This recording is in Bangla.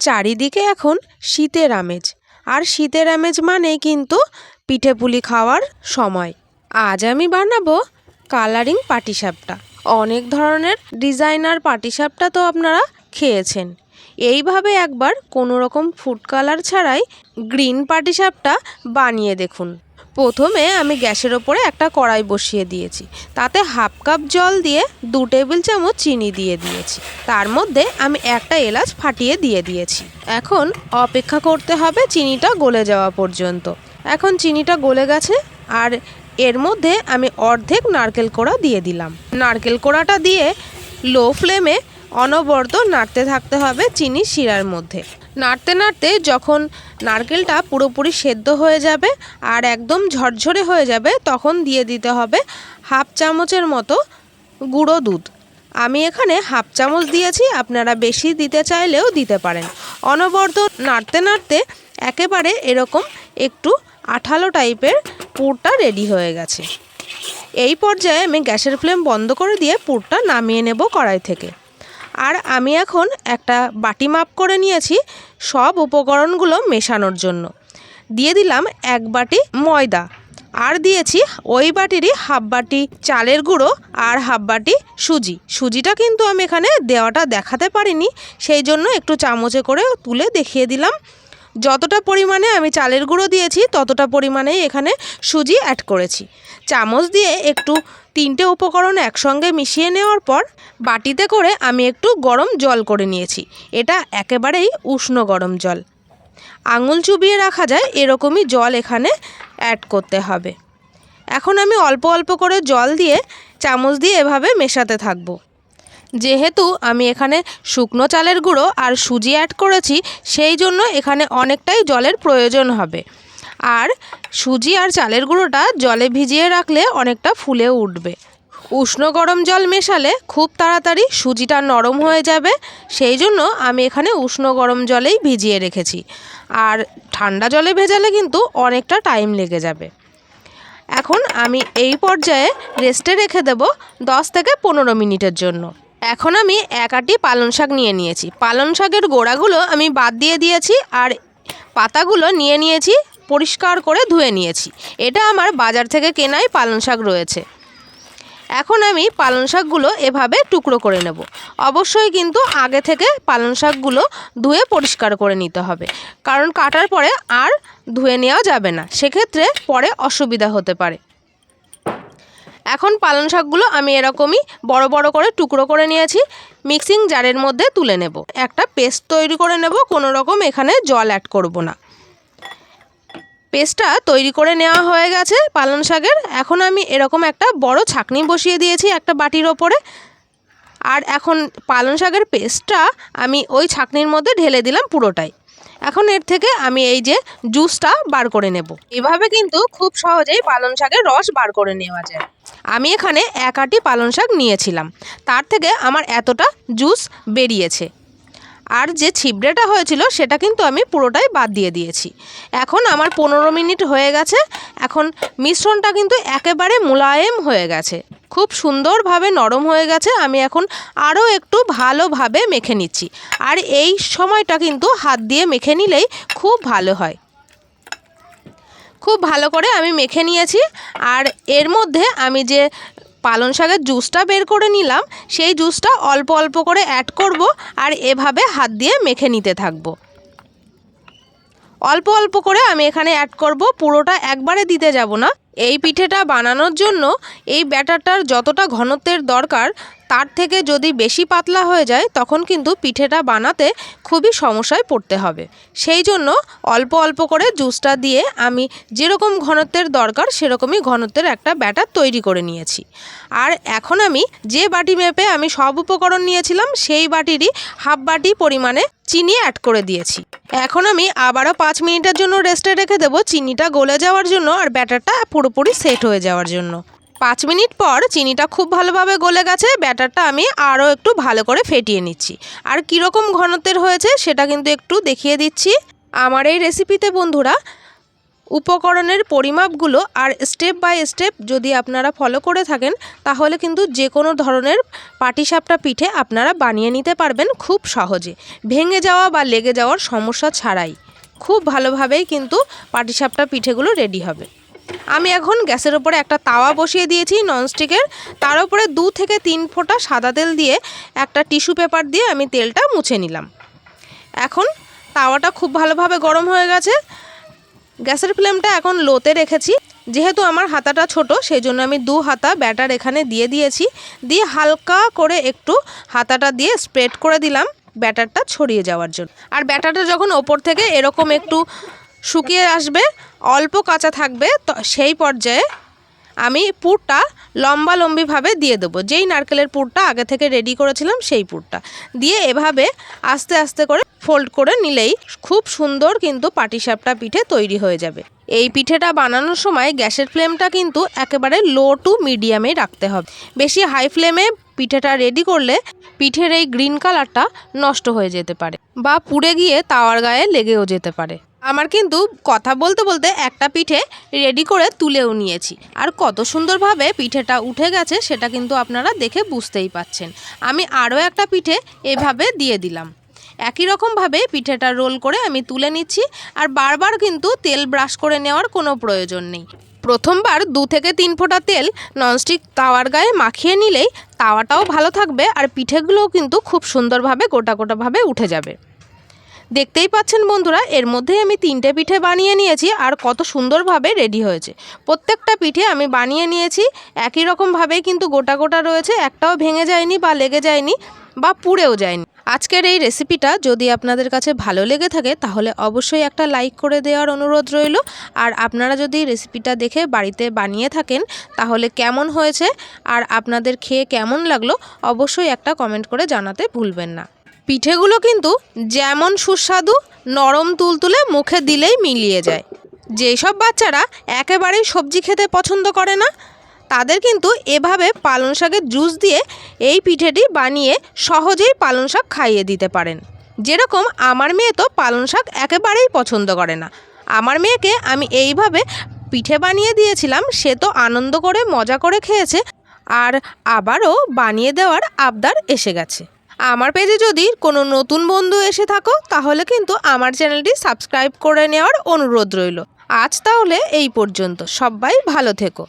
চারিদিকে এখন শীতের আমেজ, আর শীতের আমেজ মানেই কিন্তু পিঠেপুলি খাওয়ার সময়। আজ আমি বানাবো কালারিং পাটিসাপটা। অনেক ধরনের ডিজাইনার পাটিসাপটা তো আপনারা খেয়েছেন। এইভাবে একবার কোনো রকম ফুড কালার ছাড়াই গ্রিন পাটিসাপটা বানিয়ে দেখুন। প্রথমে আমি গ্যাসের ওপরে একটা কড়াই বসিয়ে দিয়েছি, তাতে হাফ কাপ জল দিয়ে 2 টেবিল চামচ চিনি দিয়ে দিয়েছি। তার মধ্যে আমি একটা এলাচ ফাটিয়ে দিয়ে দিয়েছি। এখন অপেক্ষা করতে হবে চিনিটা গলে যাওয়া পর্যন্ত। এখন চিনিটা গলে গেছে, আর এর মধ্যে আমি অর্ধেক নারকেল কোড়া দিয়ে দিলাম। নারকেল কোড়াটা দিয়ে লো ফ্লেমে অনবরত নাড়তে থাকতে হবে চিনির শিরার মধ্যে। নাড়তে নাড়তে যখন নারকেলটা পুরোপুরি সেদ্ধ হয়ে যাবে আর একদম ঝরঝরে হয়ে যাবে, তখন দিয়ে দিতে হবে হাফ চামচের মতো গুঁড়ো দুধ। আমি এখানে হাফ চামচ দিয়েছি, আপনারা বেশি দিতে চাইলেও দিতে পারেন। অনবরত নাড়তে নাড়তে একেবারে এরকম একটু আঠালো টাইপের পুরটা রেডি হয়ে গেছে। এই পর্যায়ে আমি গ্যাসের ফ্লেম বন্ধ করে দিয়ে পুরটা নামিয়ে নেব কড়াই থেকে। আর আমি এখন একটা বাটি মাপ করে নিয়েছি সব উপকরণগুলো মেশানোর জন্য। দিয়ে দিলাম 1 বাটি ময়দা, আর দিয়েছি ওই বাটিরই হাফ বাটি চালের গুঁড়ো আর হাফ বাটি সুজি। সুজিটা কিন্তু আমি এখানে দেওয়াটা দেখাতে পারিনি, সেই জন্য একটু চামচে করে তুলে দেখিয়ে দিলাম। যতটা পরিমাণে আমি চালের গুঁড়ো দিয়েছি ততটা পরিমাণেই এখানে সুজি অ্যাড করেছি। চামচ দিয়ে একটু 3টে উপকরণ একসঙ্গে মিশিয়ে নেওয়ার পর বাটিতে করে আমি একটু গরম জল করে নিয়েছি। এটা একেবারেই উষ্ণ গরম জল, আঙুল চুবিয়ে রাখা যায় এরকমই জল এখানে অ্যাড করতে হবে। এখন আমি অল্প অল্প করে জল দিয়ে চামচ দিয়ে এভাবে মেশাতে থাকবো। যেহেতু আমি এখানে শুকনো চালের গুঁড়ো আর সুজি অ্যাড করেছি, সেই জন্য এখানে অনেকটাই জলের প্রয়োজন হবে। আর সুজি আর চালের গুঁড়োটা জলে ভিজিয়ে রাখলে অনেকটা ফুলে উঠবে। উষ্ণ গরম জল মেশালে খুব তাড়াতাড়ি সুজিটা নরম হয়ে যাবে, সেই জন্য আমি এখানে উষ্ণ গরম জলেই ভিজিয়ে রেখেছি। আর ঠান্ডা জলে ভেজালে কিন্তু অনেকটা টাইম লেগে যাবে। এখন আমি এই পর্যায়ে রেস্টে রেখে দেব 10 থেকে 15 মিনিটের জন্য। এখন আমি 1 আঁটি পালং শাক নিয়ে নিয়েছি। পালং শাকের গোড়াগুলো আমি বাদ দিয়ে দিয়েছি, আর পাতাগুলো নিয়ে নিয়েছি, পরিষ্কার করে ধুয়ে নিয়েছি। এটা আমার বাজার থেকে কেনাই পালং শাক রয়েছে। এখন আমি পালং শাকগুলো এভাবে টুকরো করে নেব। অবশ্যই কিন্তু আগে থেকে পালং শাকগুলো ধুয়ে পরিষ্কার করে নিতে হবে, কারণ কাটার পরে আর ধুয়ে নেওয়া যাবে না, সেক্ষেত্রে পরে অসুবিধা হতে পারে। এখন পালং শাকগুলো আমি এরকমই বড় বড় করে টুকরো করে নিয়েছি। মিক্সিং জারের মধ্যে তুলে নেব। একটা পেস্ট তৈরি করে নেব, কোনো রকম এখানে জল অ্যাড করব না। পেস্টটা তৈরি করে নেওয়া হয়ে গেছে পালং শাকের। এখন আমি এরকম একটা বড় ছাঁকনি বসিয়ে দিয়েছি একটা বাটির ওপরে। আর এখন পালং শাকের পেস্টটা আমি ওই ছাঁকনির মধ্যে ঢেলে দিলাম পুরোটাই। এখন এর থেকে আমি এই যে জুসটা বার করে নেব। এভাবে কিন্তু খুব সহজেই পালং শাকের রস বার করে নেওয়া যায়। আমি এখানে 1 আঁটি পালং শাক নিয়েছিলাম, তার থেকে আমার এতটা জুস বেরিয়েছে। আর যে ছিবড়েটা হয়েছিল সেটা কিন্তু আমি পুরোটাই বাদ দিয়ে দিয়েছি। এখন আমার 15 মিনিট হয়ে গেছে। এখন মিশ্রণটা কিন্তু একেবারে মোলায়েম হয়ে গেছে, খুব সুন্দরভাবে নরম হয়ে গেছে। আমি এখন আরও একটু ভালোভাবে মেখে নিচ্ছি, আর এই সময়টা কিন্তু হাত দিয়ে মেখে নিলেই খুব ভালো হয়। খুব ভালো করে আমি মেখে নিয়েছি। আর এর মধ্যে আমি যে পালং শাকের জুসটা বের করে নিলাম, সেই জুসটা অল্প অল্প করে অ্যাড করব, আর এভাবে হাত দিয়ে মেখে নিতে থাকবো। অল্প অল্প করে আমি এখানে অ্যাড করব, পুরোটা একবারে দিতে যাব না। এই পিঠেটা বানানোর জন্য এই ব্যাটারটার যতটা ঘনত্বের দরকার তার থেকে যদি বেশি পাতলা হয়ে যায়, তখন কিন্তু পিঠেটা বানাতে খুবই সমস্যায় পড়তে হবে। সেই জন্য অল্প অল্প করে জুসটা দিয়ে আমি যেরকম ঘনত্বের দরকার সেরকমই ঘনত্বের একটা ব্যাটার তৈরি করে নিয়েছি। আর এখন আমি যে বাটি মেপে আমি সব উপকরণ নিয়েছিলাম, সেই বাটিরই হাফ বাটি পরিমাণে চিনি অ্যাড করে দিয়েছি। এখন আমি আবারও 5 মিনিটের জন্য রেস্টে রেখে দেবো, চিনিটা গলে যাওয়ার জন্য আর ব্যাটারটা পুরোপুরি সেট হয়ে যাওয়ার জন্য। 5 মিনিট পর চিনিটা খুব ভালোভাবে গলে গেছে। ব্যাটারটা আমি আরও একটু ভালো করে ফেটিয়ে নিচ্ছি। আর কীরকম ঘনত্বের হয়েছে সেটা কিন্তু একটু দেখিয়ে দিচ্ছি। আমার এই রেসিপিতে বন্ধুরা উপকরণের পরিমাপগুলো আর স্টেপ বাই স্টেপ যদি আপনারা ফলো করে থাকেন তাহলে কিন্তু যে কোনো ধরনের পাটিসাপটা পিঠে আপনারা বানিয়ে নিতে পারবেন খুব সহজে, ভেঙে যাওয়া বা লেগে যাওয়ার সমস্যা ছাড়াই। খুব ভালোভাবেই কিন্তু পাটিসাপটা পিঠেগুলো রেডি হবে। আমি এখন গ্যাসের ওপরে একটা তাওয়া বসিয়ে দিয়েছি ননস্টিকের, তার উপরে 2 থেকে 3 ফোঁটা সাদা তেল দিয়ে একটা টিস্যু পেপার দিয়ে আমি তেলটা মুছে নিলাম। এখন তাওয়াটা খুব ভালোভাবে গরম হয়ে গেছে। গ্যাসের ফ্লেমটা এখন লোতে রেখেছি। যেহেতু আমার হাতাটা ছোট সেই জন্য আমি 2 হাতা ব্যাটার এখানে দিয়ে দিয়েছি। দিয়ে হালকা করে একটু হাতাটা দিয়ে স্প্রেড করে দিলাম ব্যাটারটা ছড়িয়ে যাওয়ার জন্য। আর ব্যাটারটা যখন ওপর থেকে এরকম একটু শুকিয়ে আসবে, অল্প কাঁচা থাকবে, তো সেই পর্যায়ে আমি পুরটা লম্বালম্বিভাবে দিয়ে দেবো। যেই নারকেলের পুরটা আগে থেকে রেডি করেছিলাম সেই পুরটা দিয়ে এভাবে আস্তে আস্তে করে ফোল্ড করে নিলেই খুব সুন্দর কিন্তু পাটিসাপটা পিঠে তৈরি হয়ে যাবে। এই পিঠেটা বানানোর সময় গ্যাসের ফ্লেমটা কিন্তু একেবারে লো টু মিডিয়ামেই রাখতে হবে। বেশি হাই ফ্লেমে পিঠেটা রেডি করলে পিঠের এই গ্রিন কালারটা নষ্ট হয়ে যেতে পারে বা পুড়ে গিয়ে তাওয়ার গায়ে লেগেও যেতে পারে। আমার কিন্তু কথা বলতে বলতে একটা পিঠে রেডি করে তুলেও নিয়েছি, আর কত সুন্দরভাবে পিঠেটা উঠে গেছে সেটা কিন্তু আপনারা দেখে বুঝতেই পাচ্ছেন। আমি আরও একটা পিঠে এভাবে দিয়ে দিলাম। একই রকমভাবে পিঠেটা রোল করে আমি তুলে নিচ্ছি। আর বারবার কিন্তু তেল ব্রাশ করে নেওয়ার কোনো প্রয়োজন নেই। প্রথমবার 2 থেকে 3 ফোঁটা তেল ননস্টিক তাওয়ার গায়ে মাখিয়ে নিলেই তাওয়াটাও ভালো থাকবে আর পিঠেগুলোও কিন্তু খুব সুন্দরভাবে গোটা গোটাভাবে উঠে যাবে। দেখতেই পাচ্ছেন বন্ধুরা, এর মধ্যেই আমি 3টে পিঠে বানিয়ে নিয়েছি আর কত সুন্দরভাবে রেডি হয়েছে। প্রত্যেকটা পিঠে আমি বানিয়ে নিয়েছি একই রকমভাবেই কিন্তু গোটা গোটা রয়েছে, একটাও ভেঙে যায়নি বা লেগে যায়নি বা পুড়েও যায়নি। আজকের এই রেসিপিটা যদি আপনাদের কাছে ভালো লেগে থাকে তাহলে অবশ্যই একটা লাইক করে দেওয়ার অনুরোধ রইল। আর আপনারা যদি রেসিপিটা দেখে বাড়িতে বানিয়ে থাকেন তাহলে কেমন হয়েছে আর আপনাদের খেয়ে কেমন লাগলো অবশ্যই একটা কমেন্ট করে জানাতে ভুলবেন না। পিঠেগুলো কিন্তু যেমন সুস্বাদু, নরম তুলতুলে, মুখে দিলেই মিলিয়ে যায়। যেসব বাচ্চারা একেবারেই সবজি খেতে পছন্দ করে না তাদের কিন্তু এভাবে পালং শাকের জুস দিয়ে এই পিঠেটি বানিয়ে সহজেই পালং শাক খাইয়ে দিতে পারেন। যেরকম আমার মেয়ে তো পালং শাক একেবারেই পছন্দ করে না, আমার মেয়েকে আমি এইভাবে পিঠে বানিয়ে দিয়েছিলাম, সে তো আনন্দ করে মজা করে খেয়েছে আর আবারও বানিয়ে দেওয়ার আবদার এসে গেছে। আমার পেজে যদি কোনো নতুন বন্ধু এসে থাকো তাহলে কিন্তু আমার চ্যানেলটি সাবস্ক্রাইব করে নেওয়ার অনুরোধ রইল। আজ তাহলে এই পর্যন্ত, সবাই ভালো থেকো।